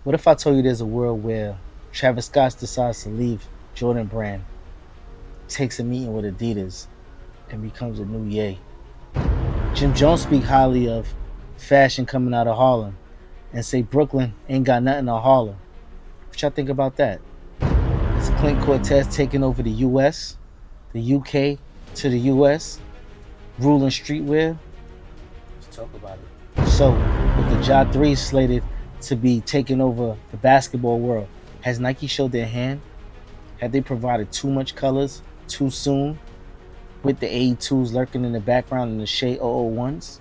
What if I told you there's a world where Travis Scott decides to leave Jordan Brand, takes a meeting with Adidas, and becomes a new Ye? Jim Jones speak highly of fashion coming out of Harlem and say Brooklyn ain't got nothing on Harlem. What y'all think about that? Is Clint Cortez taking over the US, the UK to the US, ruling streetwear? Let's talk about it. So, with the Ja 3 slated to be taking over the basketball world, has Nike showed their hand? Have they provided too much colors too soon with the A2s lurking in the background and the Shea 001s?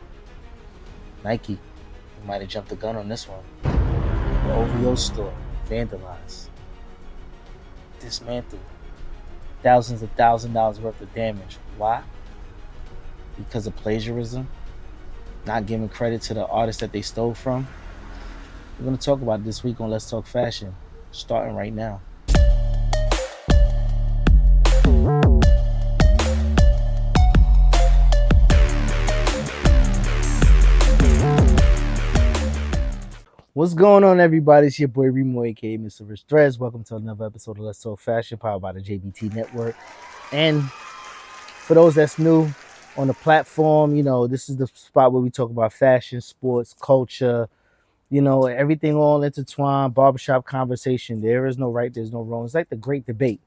Nike might have jumped the gun on this one. The OVO store vandalized, dismantled, thousands of $1,000s worth of damage. Why? Because of plagiarism, not giving credit to the artists that they stole from. We're going to talk about it this week on Let's Talk Fashion, starting right now. What's going on, everybody? It's your boy Remo, aka Mr. Rich Threads. Welcome to another episode of Let's Talk Fashion, powered by the JBT Network. And for those that's new on the platform, this is the spot where we talk about fashion, sports, culture, everything all intertwined, barbershop conversation. There is no right, there's no wrong. It's like the great debate.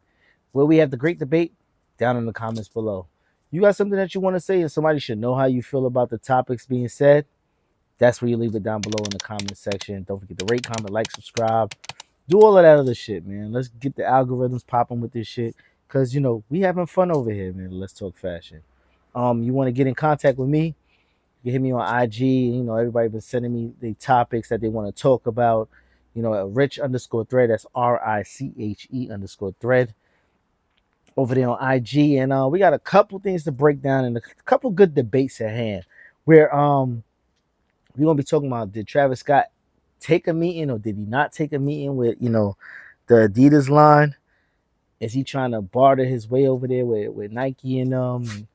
Where we have the great debate, down in the comments below. You got something that you want to say and somebody should know how you feel about the topics being said? That's where you leave it down below in the comment section. Don't forget to rate, comment, like, subscribe. Do all of that other shit, man. Let's get the algorithms popping with this shit. Cause we having fun over here, man. Let's talk fashion. You want to get in contact with me? You can hit me on IG. Everybody been sending me the topics that they want to talk about. At rich_thread. That's RICHE_thread over there on IG. And we got a couple things to break down and a couple good debates at hand. Where we're gonna be talking about, did Travis Scott take a meeting or did he not take a meeting with the Adidas line? Is he trying to barter his way over there with Nike and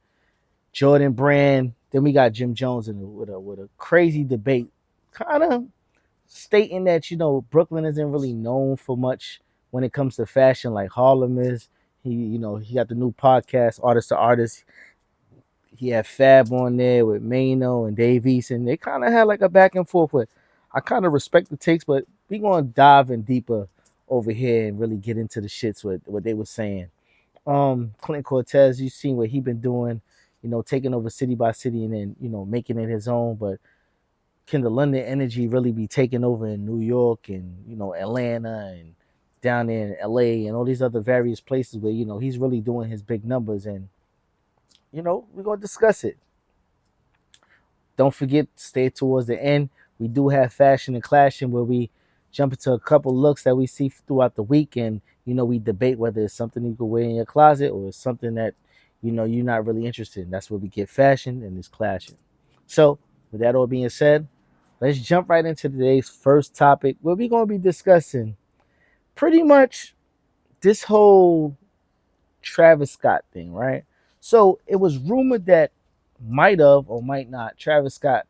Jordan Brand? Then we got Jim Jones with a crazy debate, kind of stating that Brooklyn isn't really known for much when it comes to fashion like Harlem is. He got the new podcast, Artist to Artist. He had Fab on there with Mano and Dave East, and they kind of had like a back and forth. With I kind of respect the takes, but we gonna dive in deeper over here and really get into the shits with what they were saying. Clint Cortez, you seen what he been doing, taking over city by city and then making it his own. But can the London energy really be taking over in New York and Atlanta and down there in LA and all these other various places where he's really doing his big numbers? And we're gonna discuss it. Don't forget, stay towards the end. We do have fashion and clashing where we jump into a couple looks that we see throughout the week, and we debate whether it's something you can wear in your closet or it's something that you're not really interested in. That's where we get fashion and it's clashing. So, with that all being said, let's jump right into today's first topic where we're gonna be discussing pretty much this whole Travis Scott thing, right? So it was rumored that might have or might not, Travis Scott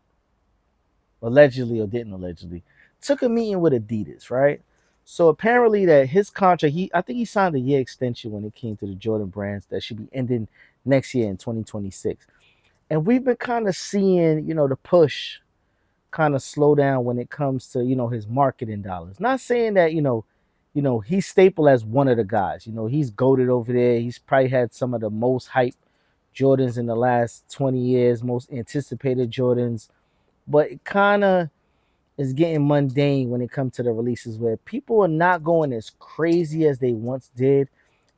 allegedly or didn't allegedly took a meeting with Adidas, right? So apparently that his contract, I think he signed a year extension when it came to the Jordan brands that should be ending next year in 2026. And we've been kind of seeing, the push kind of slow down when it comes to, his marketing dollars. Not saying that, he's staple as one of the guys. He's goated over there. He's probably had some of the most hype Jordans in the last 20 years, most anticipated Jordans. But it kind of is getting mundane when it comes to the releases where people are not going as crazy as they once did.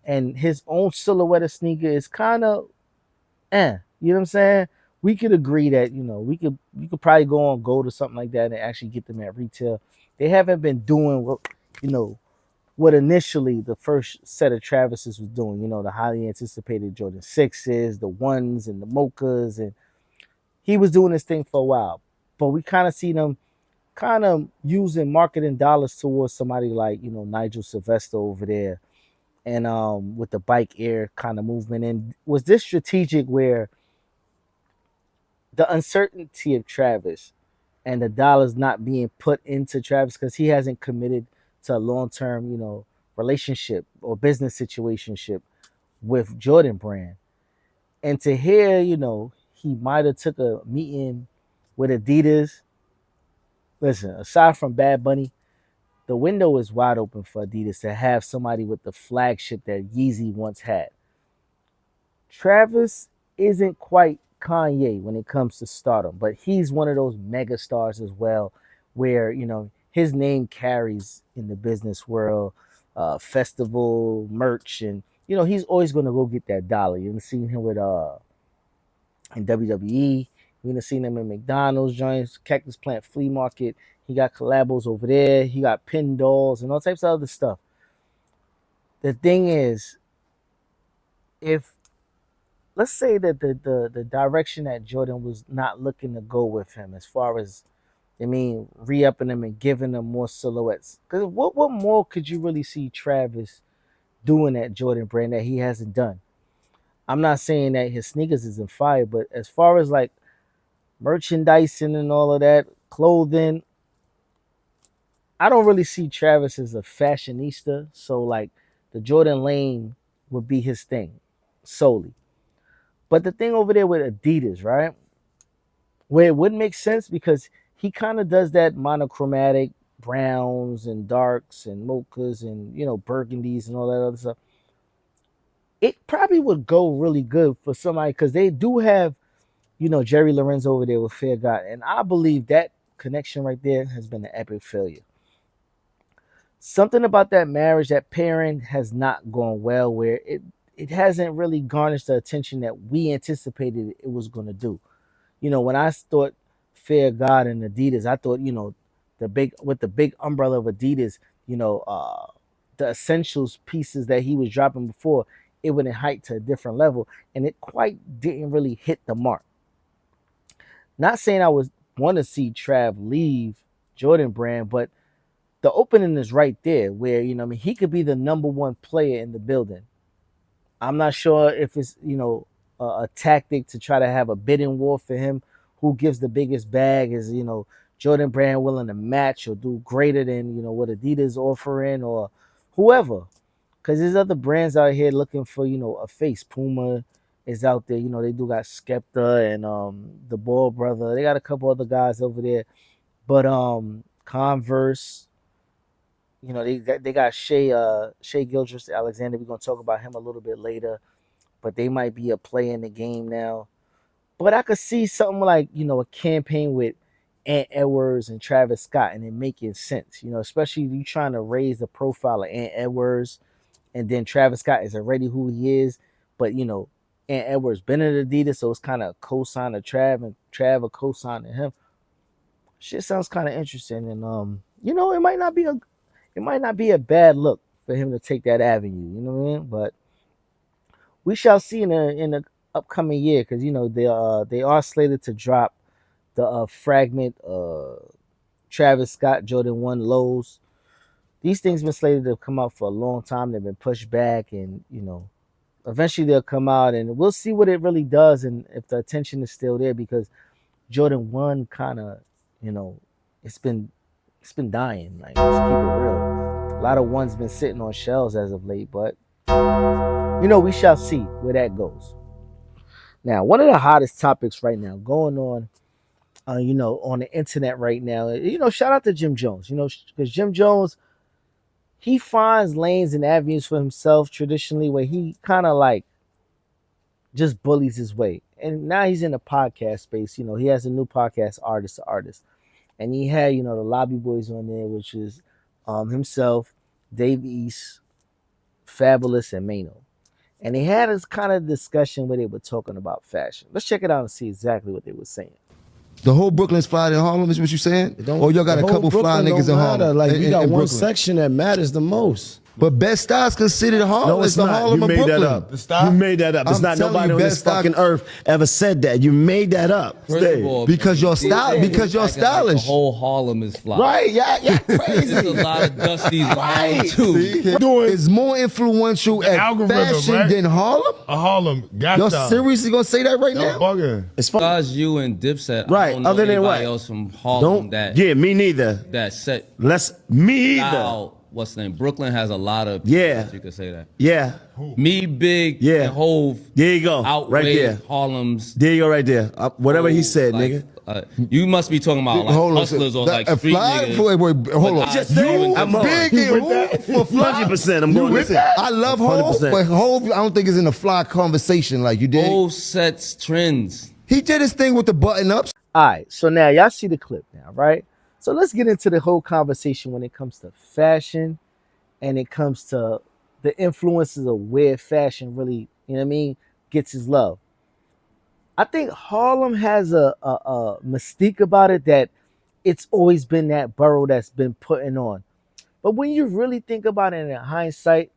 And his own silhouette of sneaker is kind of, you know what I'm saying? We could agree that, you could probably go on Gold or something like that and actually get them at retail. They haven't been doing what initially the first set of Travis's was doing, the highly anticipated Jordan 6s, the ones and the mochas, and he was doing this thing for a while. But we kind of see them kind of using marketing dollars towards somebody like, Nigel Sylvester over there and with the bike air kind of movement. And was this strategic where the uncertainty of Travis and the dollar's not being put into Travis because he hasn't committed to a long term, relationship or business situationship with Jordan Brand. And to hear, he might have took a meeting with Adidas. Listen, aside from Bad Bunny, the window is wide open for Adidas to have somebody with the flagship that Yeezy once had. Travis isn't quite Kanye when it comes to stardom, but he's one of those mega stars as well, where his name carries in the business world, festival merch, and he's always going to go get that dollar. You've seen him with in WWE. You've seen him in McDonald's joints, Cactus Plant Flea Market. He got collabos over there. He got pin dolls and all types of other stuff. The thing is, if let's say that the direction that Jordan was not looking to go with him as far as re-upping him and giving him more silhouettes. Because what more could you really see Travis doing at Jordan Brand that he hasn't done? I'm not saying that his sneakers isn't fire, but as far as like merchandising and all of that, clothing, I don't really see Travis as a fashionista. So like the Jordan Lane would be his thing solely. But the thing over there with Adidas, right? Where it would make sense because he kind of does that monochromatic browns and darks and mochas and burgundies and all that other stuff. It probably would go really good for somebody because they do have Jerry Lorenzo over there with Fair God, and I believe that connection right there has been an epic failure. Something about that marriage, that pairing, has not gone well. Where it hasn't really garnished the attention that we anticipated it was going to do. When I thought Fair God and Adidas, I thought, the big umbrella of Adidas, the essentials pieces that he was dropping before, it went in height to a different level, and it quite didn't really hit the mark. Not saying I was want to see Trav leave Jordan Brand, but the opening is right there where, he could be the number one player in the building. I'm not sure if it's, a tactic to try to have a bidding war for him. Who gives the biggest bag? Is, Jordan Brand willing to match or do greater than, what Adidas offering or whoever? Because there's other brands out here looking for, a face. Puma is out there. They do got Skepta and the Ball brother. They got a couple other guys over there. But Converse, they got Shea Gildress Alexander. We're gonna talk about him a little bit later, but they might be a play in the game now. But I could see something like a campaign with Ant Edwards and Travis Scott, and it making sense. Especially you trying to raise the profile of Ant Edwards, and then Travis Scott is already who he is. But Ant Edwards been at Adidas, so it's kind of co-sign to Trav, and Trav a co-sign to him. Shit sounds kind of interesting, and it might not be a bad look for him to take that avenue. You know what I mean? But we shall see in the upcoming year because they are slated to drop the fragment Travis Scott Jordan 1 lows. These things been slated to come out for a long time. They've been pushed back, and eventually they'll come out, and we'll see what it really does and if the attention is still there because Jordan 1 kind of it's been dying. Like, let's keep it real. A lot of ones been sitting on shelves as of late, but we shall see where that goes. Now, one of the hottest topics right now going on, on the internet right now, shout out to Jim Jones, because Jim Jones, he finds lanes and avenues for himself traditionally where he kind of like just bullies his way. And now he's in the podcast space. He has a new podcast, Artist to Artist. And he had, the Lobby Boys on there, which is himself, Dave East, Fabulous, and Mano. And they had this kind of discussion where they were talking about fashion. Let's check it out and see exactly what they were saying. The whole Brooklyn's fly in Harlem is what you saying? Or y'all got a couple fly niggas in Harlem? Like, we got one Brooklyn. section that matters the most. But Bed-Stuy is considered Harlem. No, it's the not. Harlem You of made Brooklyn. that up. The style? You made that up. There's I'm not telling nobody you, on this Bed-Stuy fucking earth ever said that. You made that up. First Stay. of all, Because you're style- because you're acting like stylish. the whole Harlem is fly. Right? Yeah, There's crazy. a lot of Dusties in Harlem Right. too. Doing Is more influential the at algorithm, fashion right? than Harlem? a Harlem. Got Y'all y'all. seriously gonna say that right Y'all now? bugging. It's fun. Besides you and Dipset, Right, I don't know other than anybody what? else from Harlem Don't. that Yeah, me neither. that set Me either. style. What's the name? Brooklyn has a lot of Yeah. you could say that. Yeah. Me, Big, Yeah. and Hove There you go. outweigh Right there. Harlem's. There you go. Right there. Whatever he said, like, nigga. You must be talking about like Hold on, hustlers or that- like a street fly- niggas. wait, hold on. But Just I- saying, you I'm and on. Big You and with Hov for fly. 100%. I'm You going with with that? that. I love Hov, 100%. but Hov, I don't think is in a fly conversation like you did. Hove sets trends. He did his thing with the button ups. All right, so now y'all see the clip now, right? So let's get into the whole conversation when it comes to fashion and it comes to the influences of where fashion really, you know what I mean, gets his love. I think Harlem has a mystique about it that it's always been that borough that's been putting on. But when you really think about it in hindsight,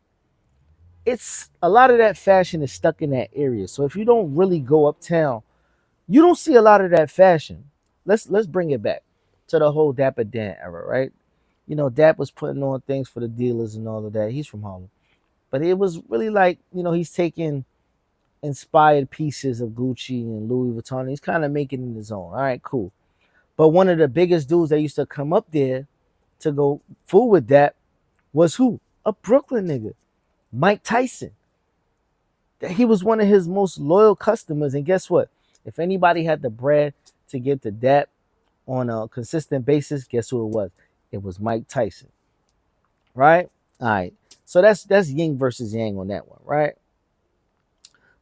it's a lot of that fashion is stuck in that area. So if you don't really go uptown, you don't see a lot of that fashion. Let's bring it back to the whole Dapper Dan era, right? You know, Dap was putting on things for the dealers and all of that. He's from Harlem. But it was really like, you know, he's taking inspired pieces of Gucci and Louis Vuitton. He's kind of making it his own. All right, cool. But one of the biggest dudes that used to come up there to go fool with that was who? A Brooklyn nigga, Mike Tyson. That he was one of his most loyal customers. And guess what? If anybody had the bread to get to that on a consistent basis, guess who it was? It was Mike Tyson. Right? All right. So that's yin versus yang on that one, right?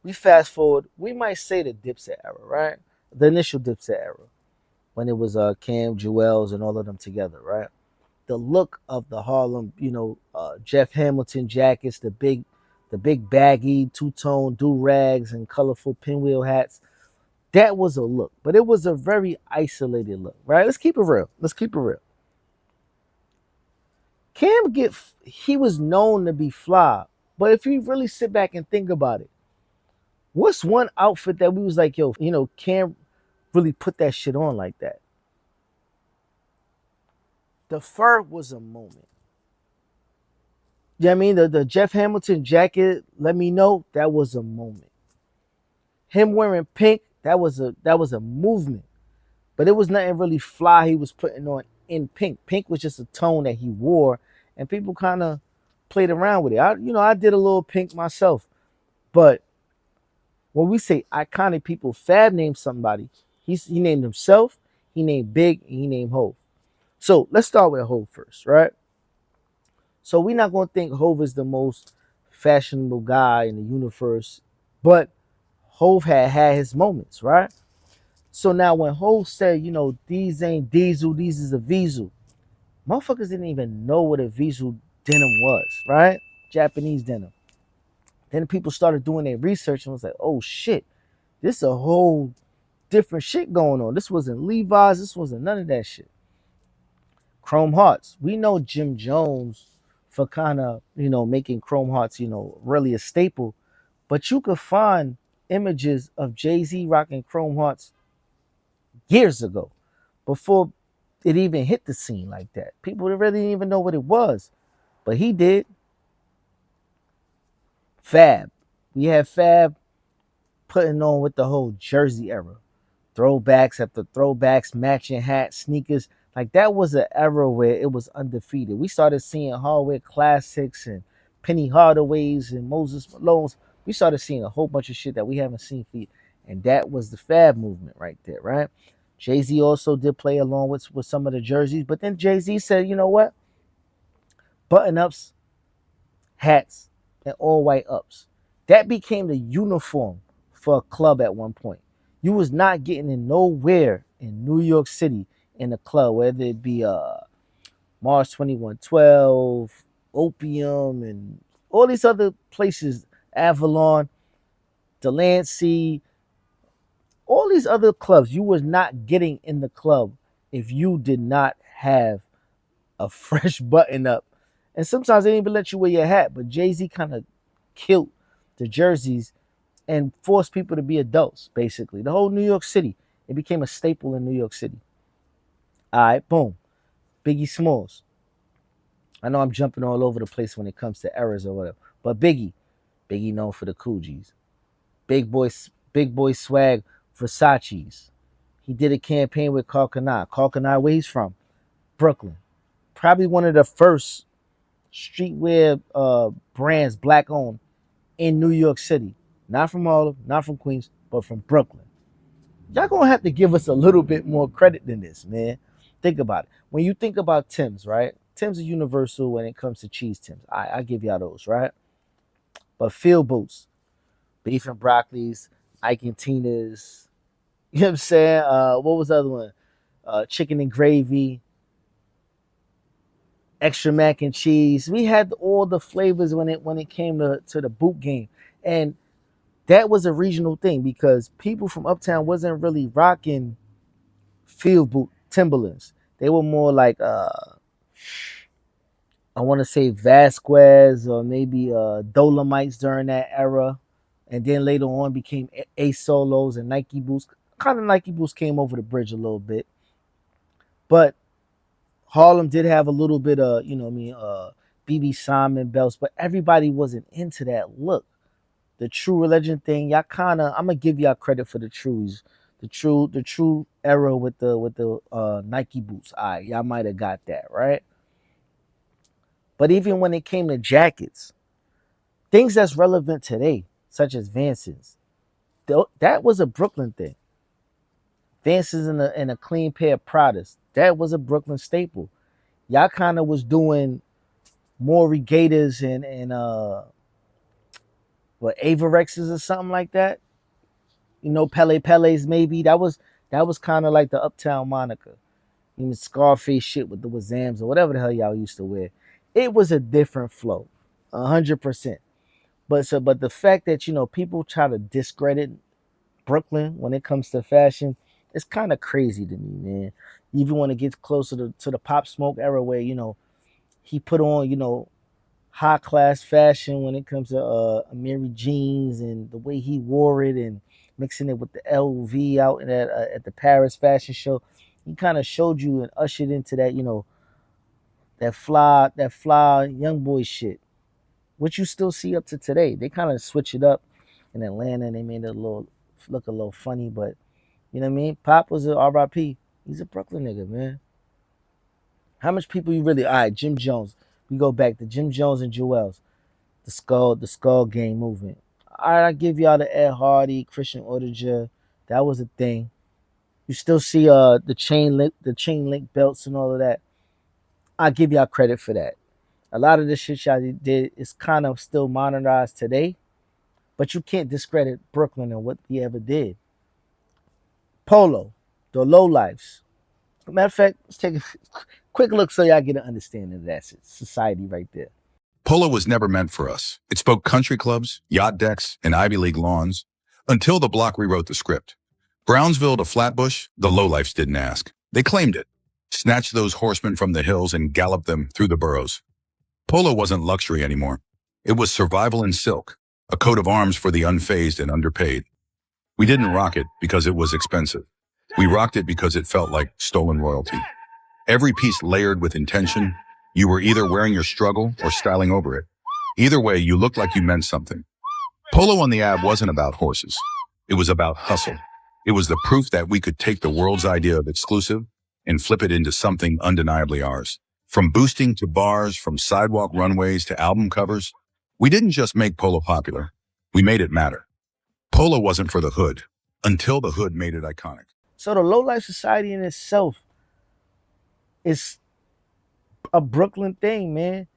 We fast forward, we might say the Dipset era, right? The initial Dipset era, when it was Cam, Jewels, and all of them together, right? The look of the Harlem, you know, Jeff Hamilton jackets, the big baggy two-tone do-rags and colorful pinwheel hats. That was a look, but it was a very isolated look, right? Let's keep it real. Let's keep it real. He was known to be fly, but if you really sit back and think about it, what's one outfit that we was like, yo, you know, Cam really put that shit on like that? The fur was a moment. You know what I mean? The Jeff Hamilton jacket, let me know, that was a moment. Him wearing pink, that was a movement. But it was nothing really fly he was putting on in pink. Pink was just a tone that he wore, and people kind of played around with it. I did a little pink myself. But when we say iconic people, Fab named somebody. He named himself, he named Big, and he named Hov. So let's start with Hov first, right? So we're not gonna think Hov is the most fashionable guy in the universe, but Hov had his moments, right? So now when Hov said, you know, these ain't diesel, these is a Vizu, motherfuckers didn't even know what a Vizu denim was, right? Japanese denim. Then people started doing their research and was like, oh shit, this is a whole different shit going on. This wasn't Levi's, this wasn't none of that shit. Chrome Hearts. We know Jim Jones for kind of, you know, making Chrome Hearts, you know, really a staple. But you could find images of Jay-Z rocking Chrome Hearts years ago, before it even hit the scene like that. People really didn't even know what it was. But he did. Fab. We had Fab putting on with the whole Jersey era. Throwbacks after throwbacks, matching hats, sneakers. Like that was an era where it was undefeated. We started seeing hardware classics and Penny Hardaways and Moses Malone's. We started seeing a whole bunch of shit that we haven't seen for years. And that was the Fab movement right there, right? Jay-Z also did play along with some of the jerseys, but then Jay-Z said, you know what? Button-ups, hats, and all white ups. That became the uniform for a club at one point. You was not getting in nowhere in New York City in a club, whether it be Mars 2112, Opium, and all these other places, Avalon, Delancey, all these other clubs. You was not getting in the club if you did not have a fresh button up And sometimes they didn't even let you wear your hat. But Jay-Z kind of killed the jerseys and forced people to be adults, basically. The whole New York City, it became a staple in New York City. All right, boom. Biggie Smalls. I know I'm jumping all over the place when it comes to eras or whatever. But Biggie known for the Coogis. Big boy swag, Versace's. He did a campaign with Kalkanai. Kalkanai, where he's from? Brooklyn. Probably one of the first streetwear brands, black owned, in New York City. Not from Harlem, not from Queens, but from Brooklyn. Y'all gonna have to give us a little bit more credit than this, man. Think about it. When you think about Tim's, right? Tim's are universal when it comes to cheese Tim's. I give y'all those, right? But field boots, beef and broccolis, Ike and Tina's, you know what I'm saying? What was the other one? Chicken and gravy, extra mac and cheese. We had all the flavors when it came to the boot game. And that was a regional thing because people from uptown wasn't really rocking field boot Timberlands. They were more like I want to say Vasquez or maybe Dolomites during that era, and then later on became A Solos and Nike boots. Kind of Nike boots came over the bridge a little bit, but Harlem did have a little bit of BB Simon belts, but everybody wasn't into that look. The true religion thing, y'all kinda I'm gonna give y'all credit for the trues. The true era with the Nike boots. Alright, y'all might have got that, right? But even when it came to jackets, things that's relevant today, such as Vance's, that was a Brooklyn thing. Vance's in a clean pair of Pradas, that was a Brooklyn staple. Y'all kind of was doing more regators and what Avorexes or something like that. Pele's maybe. That was kind of like the uptown moniker. Even Scarface shit with the Wazams or whatever the hell y'all used to wear. It was a different flow, 100%. But the fact that people try to discredit Brooklyn when it comes to fashion, it's kind of crazy to me, man. Even when it gets closer to the Pop Smoke era, where he put on high class fashion when it comes to Amiri jeans and the way he wore it and mixing it with the LV out at the Paris fashion show. He kind of showed you and ushered into that that fly young boy shit, which you still see up to today. They kind of switch it up in Atlanta and they made it look a little funny, but you know what I mean? Pop was a RIP. He's a Brooklyn nigga, man. How much people you really? All right, Jim Jones. We go back to Jim Jones and Joel's, the skull gang movement. All right, I give y'all the Ed Hardy, Christian Audiger. That was a thing. You still see the chain link belts and all of that. I give y'all credit for that. A lot of the shit y'all did is kind of still modernized today, but you can't discredit Brooklyn and what he ever did. Polo, the low lives. Matter of fact, let's take a quick look so y'all get an understanding of that society right there. Polo was never meant for us. It spoke country clubs, yacht decks, and Ivy League lawns until the block rewrote the script. Brownsville to Flatbush, the lowlifes didn't ask. They claimed it, snatched those horsemen from the hills and galloped them through the boroughs. Polo wasn't luxury anymore. It was survival in silk, a coat of arms for the unfazed and underpaid. We didn't rock it because it was expensive. We rocked it because it felt like stolen royalty. Every piece layered with intention. You were either wearing your struggle or styling over it. Either way, you looked like you meant something. Polo on the Ab wasn't about horses. It was about hustle. It was the proof that we could take the world's idea of exclusive and flip it into something undeniably ours. From boosting to bars, from sidewalk runways to album covers, we didn't just make Polo popular. We made it matter. Polo wasn't for the hood until the hood made it iconic. So the low life society in itself is a Brooklyn thing, man.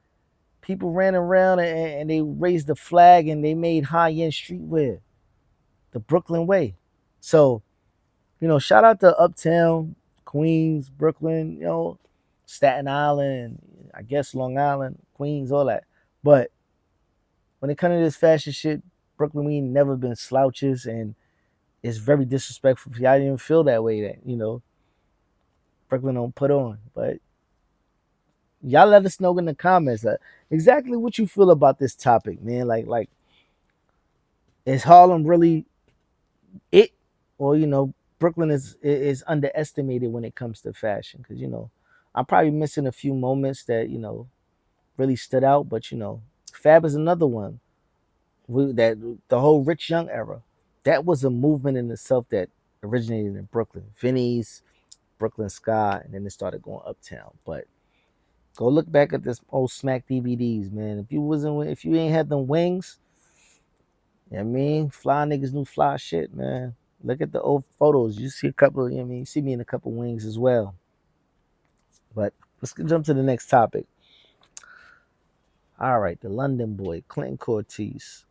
People ran around and they raised the flag and they made high end streetwear the Brooklyn way. So, shout out to Uptown, Queens, Brooklyn, Staten Island, I guess Long Island, Queens, all that. But when it comes to this fashion shit, Brooklyn, we ain't never been slouches, and it's very disrespectful. Y'all didn't even feel that way that, Brooklyn don't put on. But Y'all let us know in the comments exactly what you feel about this topic, man. Like is Harlem really it, or Brooklyn is underestimated when it comes to fashion? Because I'm probably missing a few moments that really stood out, but Fab is another one. That the whole Rich Young era, that was a movement in itself that originated in Brooklyn. Vinny's, Brooklyn Sky, and then it started going uptown. But go look back at this old Smack DVDs, man. If you ain't had them wings, I mean, fly niggas knew fly shit, man. Look at the old photos. You see a couple. You see me in a couple wings as well. But let's jump to the next topic. All right, the London boy, Clint Cortese.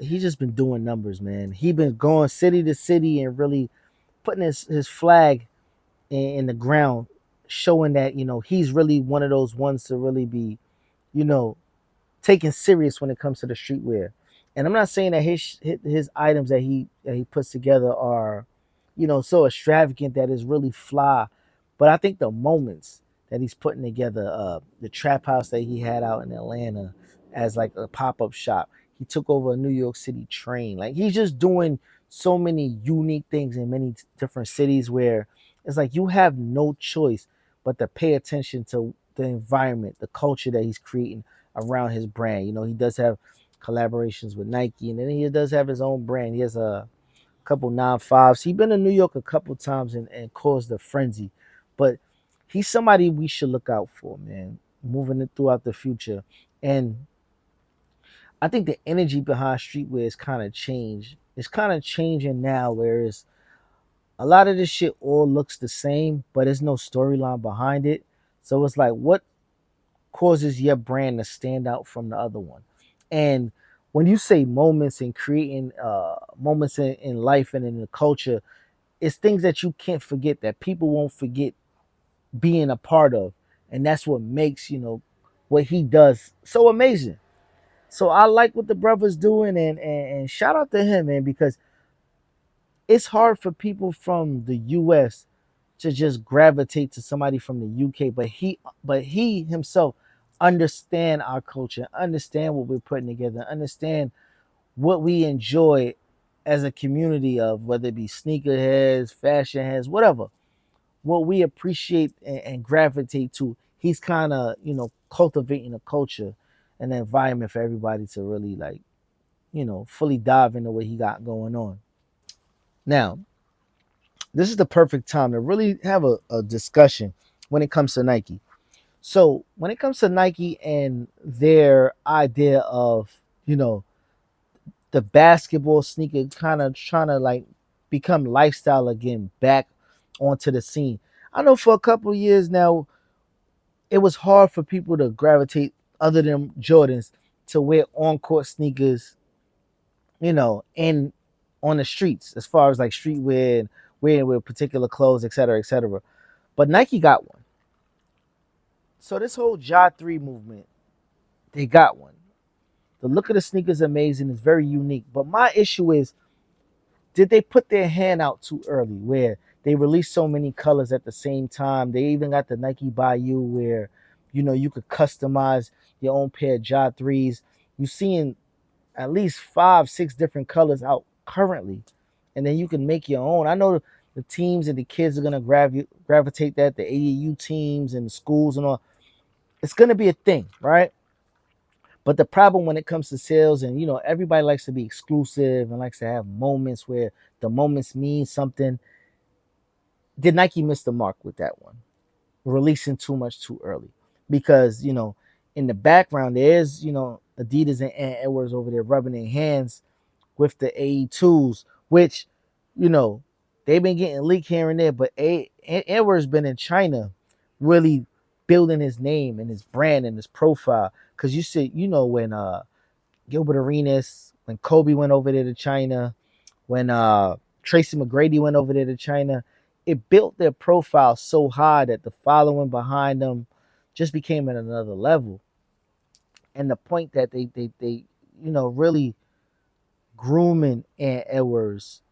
He's just been doing numbers, man. He been going city to city and really putting his flag in the ground, showing that he's really one of those ones to really be, you know, taken serious when it comes to the streetwear. And I'm not saying that his items that he puts together are, so extravagant that is really fly, but I think the moments that he's putting together, the trap house that he had out in Atlanta as like a pop up shop, he took over a New York City train. Like he's just doing so many unique things in many different cities where it's like you have no choice but to pay attention to the environment, the culture that he's creating around his brand. He does have collaborations with Nike, and then he does have his own brand. He has a couple 9.5s. He's been to New York a couple times and caused a frenzy, but he's somebody we should look out for, man, moving it throughout the future. And I think the energy behind streetwear is kind of changed. It's kind of changing now, whereas a lot of this shit all looks the same, but there's no storyline behind it. So it's like, what causes your brand to stand out from the other one? And when you say moments and creating moments in life and in the culture, it's things that you can't forget, that people won't forget being a part of. And that's what makes, what he does so amazing. So I like what the brother's doing, and shout out to him, man, because it's hard for people from the US to just gravitate to somebody from the UK, but he himself understand our culture, understand what we're putting together, understand what we enjoy as a community of, whether it be sneakerheads, fashion heads, whatever, what we appreciate and gravitate to. He's kind of, cultivating a culture and an environment for everybody to really like, fully dive into what he got going on. Now, this is the perfect time to really have a discussion when it comes to Nike. So when it comes to Nike and their idea of, the basketball sneaker kind of trying to like become lifestyle again, back onto the scene. I know for a couple of years now, it was hard for people to gravitate other than Jordans to wear on court sneakers, in on the streets, as far as like streetwear and wearing with particular clothes, et cetera, et cetera. But Nike got one. So this whole Ja 3 movement, they got one. The look of the sneaker is amazing. It's very unique. But my issue is, did they put their hand out too early where they released so many colors at the same time? They even got the Nike Bayou where, you could customize your own pair of Ja 3s. You're seeing at least 5, 6 different colors out currently. And then you can make your own. I know the teams and the kids are going to gravitate that, the AAU teams and the schools and all. It's going to be a thing, right? But the problem when it comes to sales, and everybody likes to be exclusive and likes to have moments where the moments mean something. Did Nike miss the mark with that one? Releasing too much too early. Because, in the background, there's, Adidas and Edwards over there rubbing their hands with the AE2s, which, you know, they've been getting leaked here and there, but Edwards been in China really building his name and his brand and his profile. Because you see, when Gilbert Arenas, when Kobe went over there to China, when Tracy McGrady went over there to China, it built their profile so high that the following behind them just became at another level. And the point that they really grooming Ant Edwards.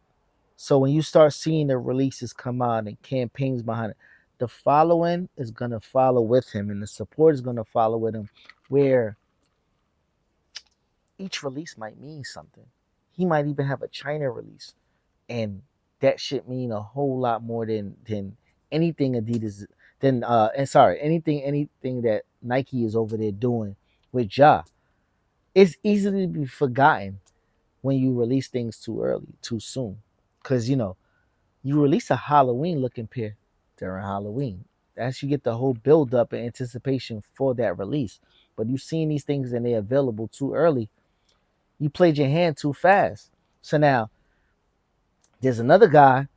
So when you start seeing the releases come out and campaigns behind it, the following is gonna follow with him, and the support is gonna follow with him. Where each release might mean something. He might even have a China release, and that shit mean a whole lot more than anything Adidas than and sorry anything that Nike is over there doing with Ja. It's easily to be forgotten when you release things too early, too soon, because you release a Halloween looking pair during Halloween. That's you get the whole build up and anticipation for that release. But you've seen these things and they're available too early. You played your hand too fast. So now there's another guy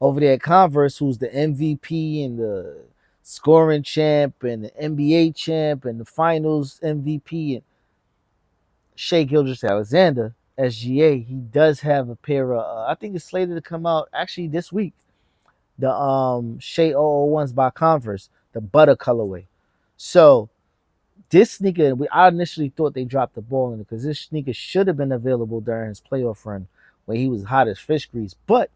over there at Converse who's the MVP and the scoring champ and the NBA champ and the finals MVP and Shea Gilgeous-Alexander, SGA. He does have a pair of I think it's slated to come out actually this week. The Shea 001s by Converse, the butter colorway. So this sneaker, I initially thought they dropped the ball in it because this sneaker should have been available during his playoff run where he was hot as fish grease. But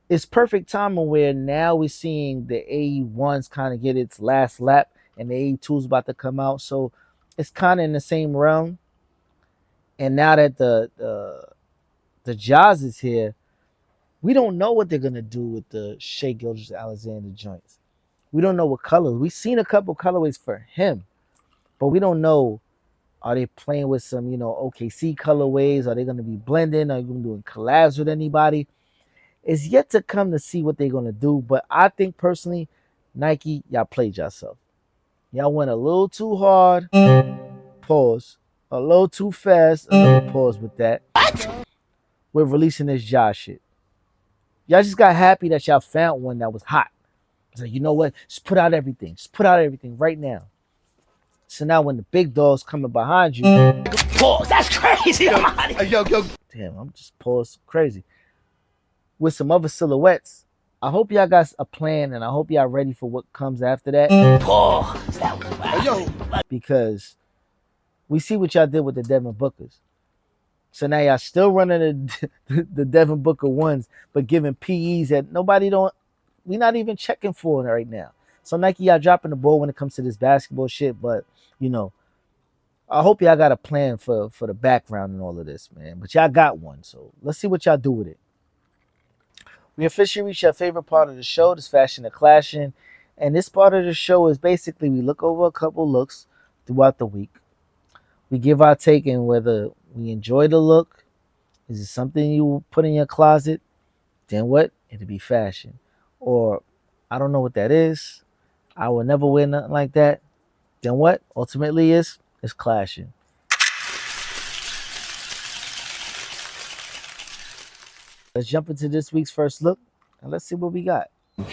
it's perfect timing where now we're seeing the AE1s kind of get its last lap and the AE2's about to come out. So it's kind of in the same realm. And now that the Jaws is here, we don't know what they're gonna do with the Shea Gilgeous-Alexander joints. We don't know what colors. We've seen a couple colorways for him, but we don't know. Are they playing with some, OKC colorways? Are they going to be blending? Are they going to be doing collabs with anybody? It's yet to come to see what they're going to do. But I think personally, Nike, y'all played yourself. Y'all went a little too hard. Pause. A little too fast. Another pause with that. What? We're releasing this Josh shit. Y'all just got happy that y'all found one that was hot. So you know what? Just put out everything. Just put out everything right now. So now when the big dogs coming behind you, pause. That's crazy. Yo. Damn, I'm just pause crazy. With some other silhouettes. I hope y'all got a plan and I hope y'all ready for what comes after that. Pause. That was wild. Because we see what y'all did with the Devin Bookers. So now y'all still running the Devin Booker ones, but giving PEs that we not even checking for right now. So Nike, y'all dropping the ball when it comes to this basketball shit, but I hope y'all got a plan for the background and all of this, man. But y'all got one, so let's see what y'all do with it. We officially reached our favorite part of the show, this Fashion and Clashing. And this part of the show is basically we look over a couple looks throughout the week. We give our take in whether we enjoy the look. Is it something you put in your closet? Then what? It'll be fashion. Or I don't know what that is. I will never wear nothing like that. Then what? Ultimately it's clashing. Let's jump into this week's first look and let's see what we got.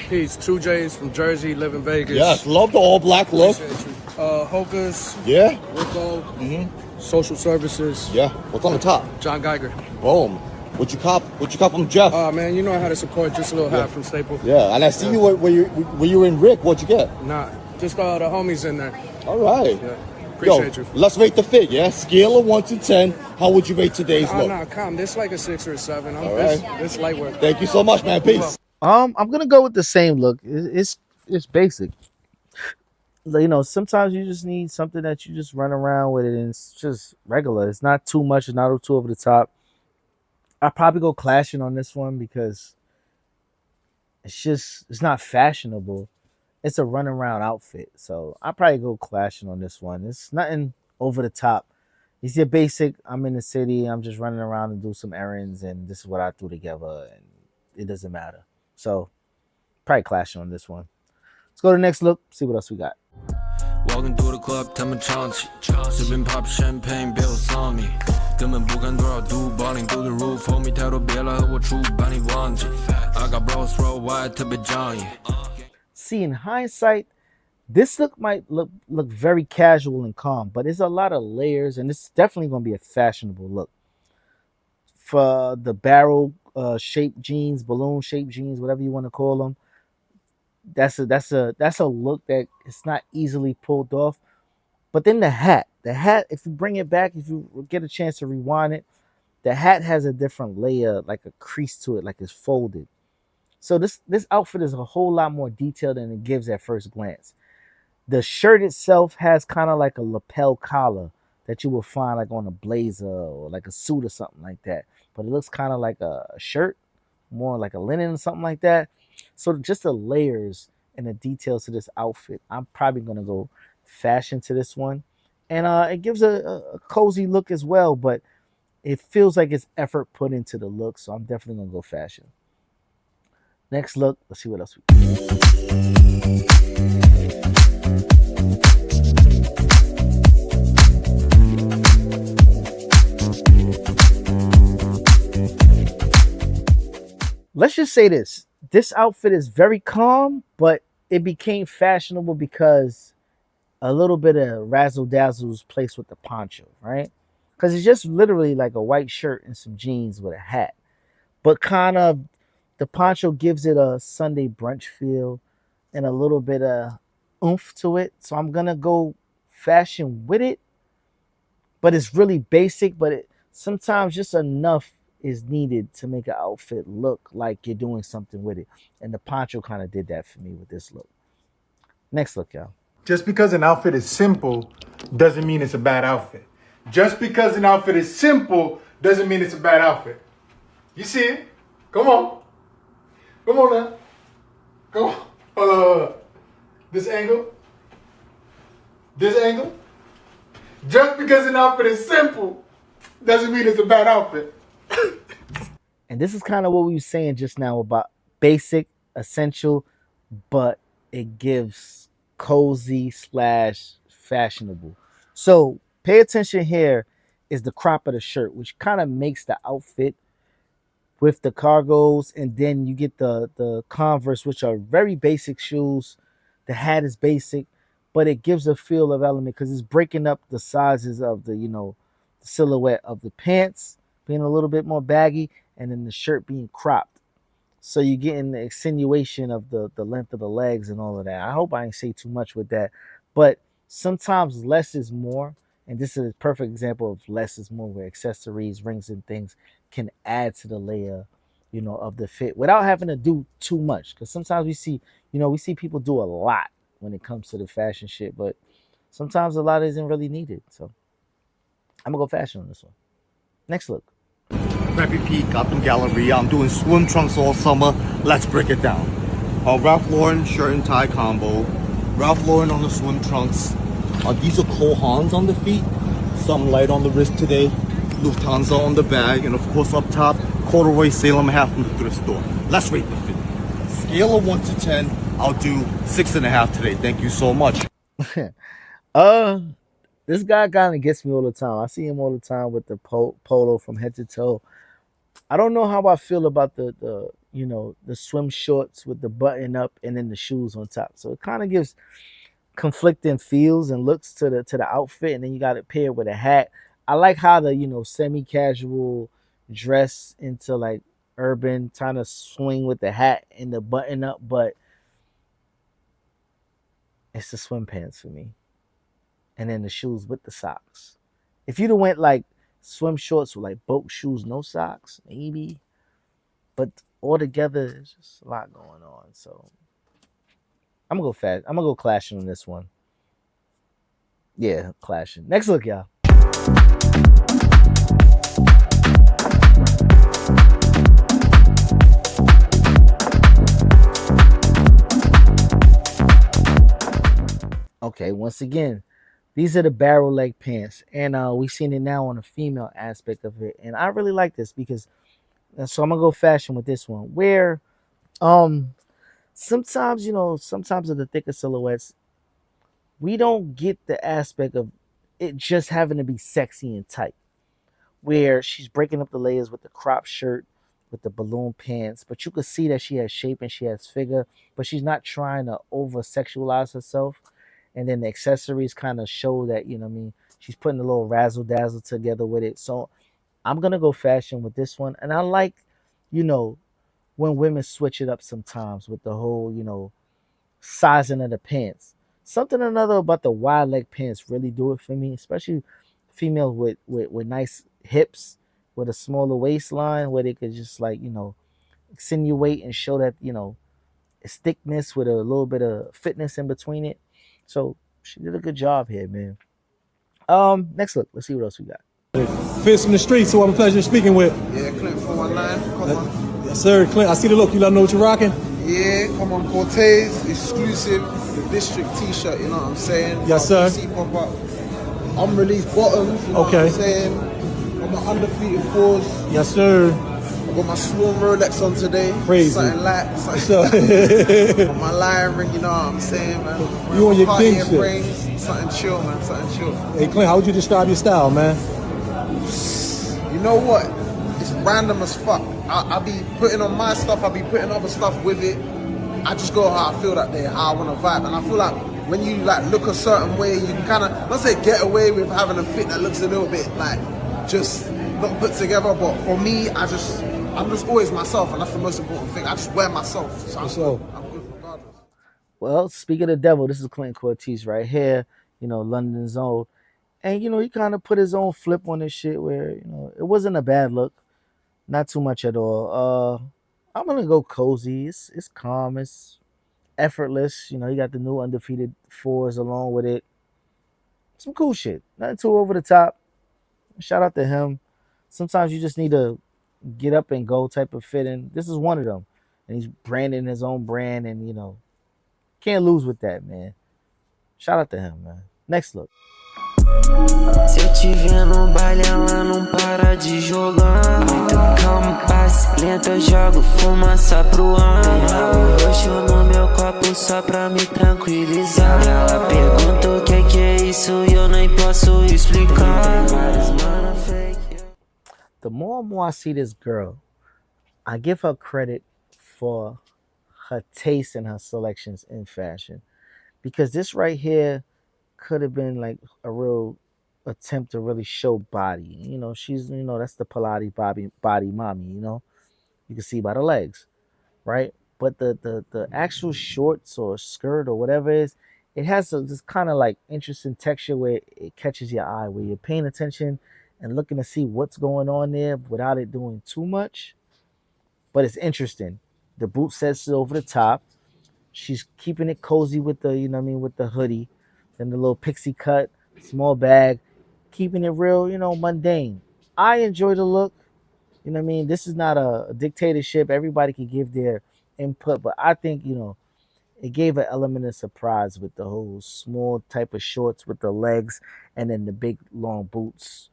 Peace. 2J's from Jersey, live in Vegas. Yes, love the all black look. Hokas. Yeah. Rico. Social services. Yeah. What's on the top? John Geiger. Boom. What you cop from Jeff? Man, you know I had to support just a little hat from Staples. Yeah, and I see you when you were in Rick. What'd you get? Nah, just the homies in there. All right. Yeah. Appreciate you. Let's rate the fit, yeah? Scale of 1 to 10. How would you rate today's look? Nah, calm. This like a 6 or a 7. All right. It's light work. Thank you so much, man. Peace. I'm gonna go with the same look. It's basic. Sometimes you just need something that you just run around with it and it's just regular. It's not too much, it's not too over the top. I'll probably go clashing on this one because it's not fashionable. It's a run around outfit. So I'll probably go clashing on this one. It's nothing over the top. It's your basic, I'm in the city, I'm just running around and do some errands and this is what I threw together and it doesn't matter. So probably clashing on this one. Let's go to the next look, see what else we got. Walking through the club, tell me chauncey. Sipping pop champagne, bills on me. 根本不敢多少度 balling through the roof， 后面太多别了，和我出把你忘记。I got bros worldwide， 特别仗义。 See, in hindsight, this look might look very casual and calm, but there's a lot of layers, and it's definitely going to be a fashionable look. For the barrel shaped jeans, balloon shaped jeans, whatever you want to call them, that's a look that it's not easily pulled off. But then the hat, if you bring it back, if you get a chance to rewind it, the hat has a different layer, like a crease to it, like it's folded. So this outfit is a whole lot more detailed than it gives at first glance. The shirt itself has kind of like a lapel collar that you will find like on a blazer or like a suit or something like that. But it looks kind of like a shirt, more like a linen or something like that. So just the layers and the details to this outfit, I'm probably gonna go fashion to this one, and it gives a cozy look as well. But it feels like it's effort put into the look, so I'm definitely gonna go fashion. Next look, let's see what else we. Let's just say this. This outfit is very calm, but it became fashionable because a little bit of razzle dazzle's placed with the poncho, right? Because it's just literally like a white shirt and some jeans with a hat. But kind of the poncho gives it a Sunday brunch feel and a little bit of oomph to it. So I'm gonna go fashion with it, but it's really basic. But sometimes just enough is needed to make an outfit look like you're doing something with it. And the poncho kind of did that for me with this look. Next look, y'all. Just because an outfit is simple doesn't mean it's a bad outfit. Just because an outfit is simple doesn't mean it's a bad outfit. You see it? Come on. Come on now. Come on. Hold on. This angle. This angle. Just because an outfit is simple doesn't mean it's a bad outfit. And this is kind of what we were saying just now about basic, essential, but it gives cozy slash fashionable. So pay attention here is the crop of the shirt, which kind of makes the outfit with the cargos, and then you get the Converse, which are very basic shoes. The hat is basic, but it gives a feel of element because it's breaking up the sizes of the the silhouette of the pants being a little bit more baggy, and then the shirt being cropped. So you're getting the extenuation of the length of the legs and all of that. I hope I ain't say too much with that, but sometimes less is more, and this is a perfect example of less is more, where accessories, rings, and things can add to the layer, of the fit without having to do too much. Because sometimes we see people do a lot when it comes to the fashion shit, but sometimes a lot isn't really needed. So I'm gonna go fashion on this one. Next look. Preppy Pete, Gotham Galleria. I'm doing swim trunks all summer. Let's break it down. Ralph Lauren shirt and tie combo. Ralph Lauren on the swim trunks. These are Cole Haans on the feet. Some light on the wrist today. Lufthansa on the bag. And of course up top, corduroy Salem hat from the thrift store. Let's rate the fit. Scale of 1 to 10. I'll do 6.5 today. Thank you so much. This guy kind of gets me all the time. I see him all the time with the polo from head to toe. I don't know how I feel about the swim shorts with the button up and then the shoes on top. So it kind of gives conflicting feels and looks to the outfit, and then you got it paired with a hat. I like how the semi-casual dress into like urban kind of swing with the hat and the button up, but it's the swim pants for me. And then the shoes with the socks. If you'd have went like swim shorts with like boat shoes, no socks, maybe. But altogether, there's just a lot going on. So I'm gonna go fast. I'm gonna go clashing on this one. Yeah, clashing. Next look, y'all. Okay, once again, these are the barrel leg pants, and we've seen it now on the female aspect of it, and I really like this because. So I'm gonna go fashion with this one. Where, sometimes sometimes of the thicker silhouettes, we don't get the aspect of it just having to be sexy and tight. Where she's breaking up the layers with the crop shirt, with the balloon pants, but you could see that she has shape and she has figure, but she's not trying to over sexualize herself. And then the accessories kind of show that, what I mean, she's putting a little razzle dazzle together with it. So I'm gonna go fashion with this one. And I like, you know, when women switch it up sometimes with the whole, sizing of the pants. Something or another about the wide leg pants really do it for me, especially females with nice hips with a smaller waistline where they could just like, accentuate and show that, you know, it's thickness with a little bit of fitness in between it. So she did a good job here, man. Next look. Let's see what else we got. Fist from the streets, who I'm a pleasure speaking with. Yeah, Clint 419, come on. Yes, sir. Clint, I see the look. You let me know what you're rocking? Yeah, come on, Corteiz, exclusive, the district t-shirt, you know what I'm saying? Yes, sir. DC pop up. Unreleased bottoms, you know what I'm saying? Got my undefeated fours. Yes, sir. I got my Swarm Rolex on today. Crazy. Something light. Got my lion ring, you know what I'm saying, man? You on your Party king and shit. rings, something chill, man, something chill. Hey, Clint, how would you describe your style, man? You know what? It's random as fuck. I be putting on my stuff, I be putting other stuff with it. I just go how I feel that day, how I want to vibe. And I feel like when you like look a certain way, you can kind of, not say get away with having a fit that looks a little bit like just not put together. But for me, I'm just always myself, and that's the most important thing. I just wear myself. So I'm good regardless. Well, speaking of the devil, this is Clint Corteiz right here, you know, London's own. And, you know, he kind of put his own flip on this shit where, you know, it wasn't a bad look. Not too much at all. I'm going to go cozy. It's calm. It's effortless. You know, you got the new undefeated fours along with it. Some cool shit. Nothing too over the top. Shout out to him. Sometimes you just need to get up and go type of fit, and this is one of them. And he's branding his own brand, and, you know, can't lose with that, man. Shout out to him, man. Next look. Se eu te ver no baile, ela não para de jogar. Muito calmo, passe lento, eu jogo fumaça pro ar. O roxo no meu copo só pra me tranquilizar. Ela pergunta o que é isso e eu nem posso explicar. The more and more I see this girl, I give her credit for her taste and her selections in fashion. Because this right here could have been like a real attempt to really show body. You know, she's, you know, that's the Pilates body mommy, you know. You can see by the legs, right? But the actual shorts or skirt or whatever it is, it has this kind of like interesting texture where it catches your eye, where you're paying attention and looking to see what's going on there without it doing too much. But it's interesting. The boot sets it over the top. She's keeping it cozy with the, you know what I mean, with the hoodie. Then the little pixie cut, small bag, keeping it real, you know, mundane. I enjoy the look. You know what I mean? This is not a dictatorship. Everybody can give their input, but I think, you know, it gave an element of surprise with the whole small type of shorts with the legs and then the big long boots,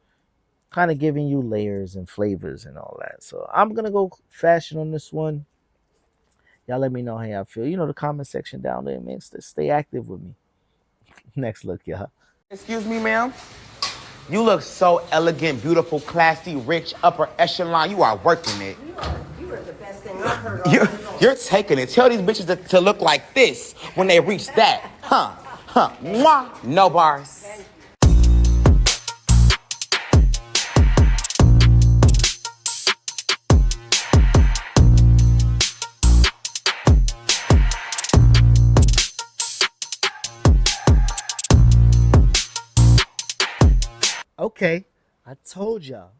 kind of giving you layers and flavors and all that. So I'm going to go fashion on this one. Y'all let me know how y'all feel. You know, the comment section down there, man. Stay active with me. Next look, y'all. Excuse me, ma'am? You look so elegant, beautiful, classy, rich, upper echelon. You are working it. You are the best thing I've heard all You're taking it. Tell these bitches to look like this when they reach that. Huh. Mwah. No bars. Okay, I told y'all,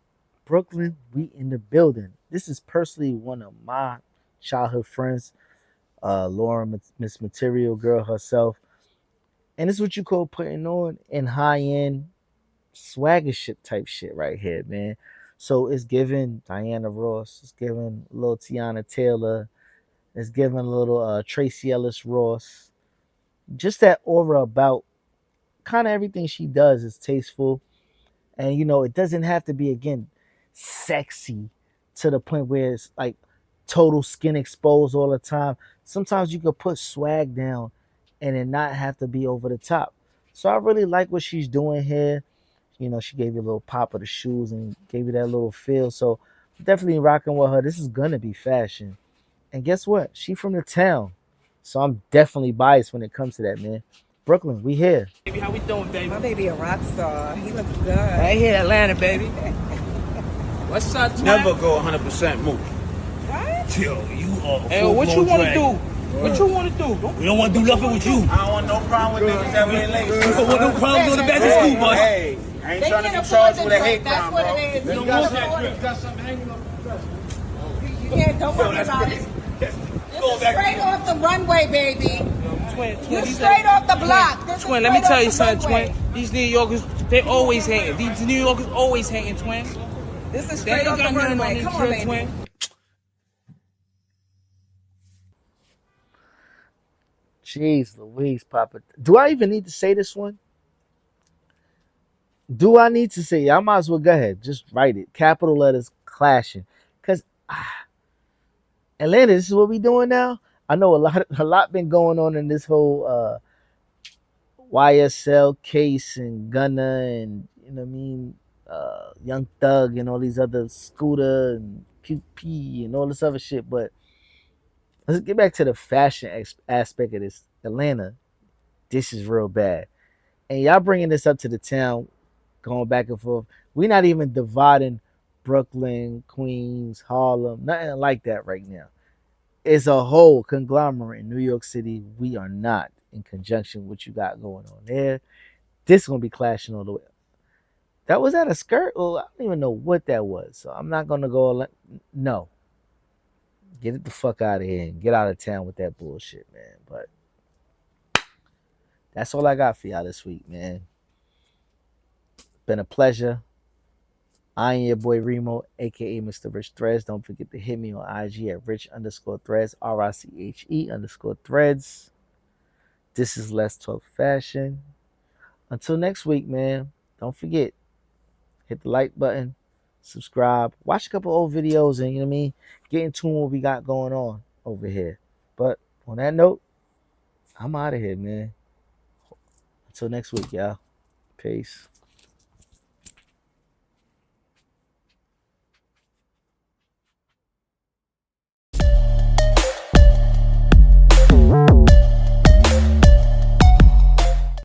Brooklyn, we in the building. This is personally one of my childhood friends, Lauren, Miss Material Girl herself. And this is what you call putting on in high-end swagger shit type shit right here, man. So it's giving Diana Ross, it's giving a little Tiana Taylor, it's giving a little Tracy Ellis Ross. Just that aura about kind of everything she does is tasteful. And, you know, it doesn't have to be, again, sexy to the point where it's like total skin exposed all the time. Sometimes you could put swag down and it not have to be over the top. So I really like what she's doing here. You know, she gave you a little pop of the shoes and gave you that little feel. So definitely rocking with her. This is going to be fashion. And guess what? She from the town. So I'm definitely biased when it comes to that, man. Brooklyn, we here. Baby, how we doing, baby? My baby a rock star. He looks good. Right here, Atlanta, baby. What's up, twin? Never go 100% move. What? Yo, you are a Hey, what you want to do? What you want to do? We don't want to do nothing with you. I don't want no problem with niggas that wear lace. We don't want no problems on the back of school bus. Hey, I ain't trying to be charged with a hate crime, bro. That's what it is. You got something hanging off the dresser. can't. Don't worry about it. This is straight off the runway, baby. You straight off the block. This Twin, is let me straight tell off you the something, runway. Twin. These New Yorkers, they always hating. These New Yorkers always hating, Twin. This is They straight ain't off the got nothing on runway. these Come on, trips, baby. Twin. Jeez Louise, Papa. Do I even need to say this one? Do I need to say it? I might as well go ahead. Just write it. Capital letters clashing. Because Atlanta, this is what we doing now. I know a lot been going on in this whole YSL case and Gunna and you know what I mean, Young Thug and all these other Scooter and QP and all this other shit. But let's get back to the fashion aspect of this. Atlanta, this is real bad. And y'all bringing this up to the town, going back and forth. We're not even dividing Brooklyn, Queens, Harlem, nothing like that right now. It's a whole conglomerate in New York City. We are not in conjunction with what you got going on there. This is gonna be clashing all the way. That was that a skirt? Well, I don't even know what that was. So I'm not gonna go. No, get it the fuck out of here and get out of town with that bullshit, man. But that's all I got for y'all this week, man. Been a pleasure. I am your boy Remo, aka Mr. Rich Threads. Don't forget to hit me on IG at rich_threads, RICHE_threads. This is Let's Talk Fashion. Until next week, man. Don't forget, hit the like button, subscribe, watch a couple old videos, and you know what I mean, get in tune with what we got going on over here. But on that note, I'm out of here, man. Until next week, y'all. Peace.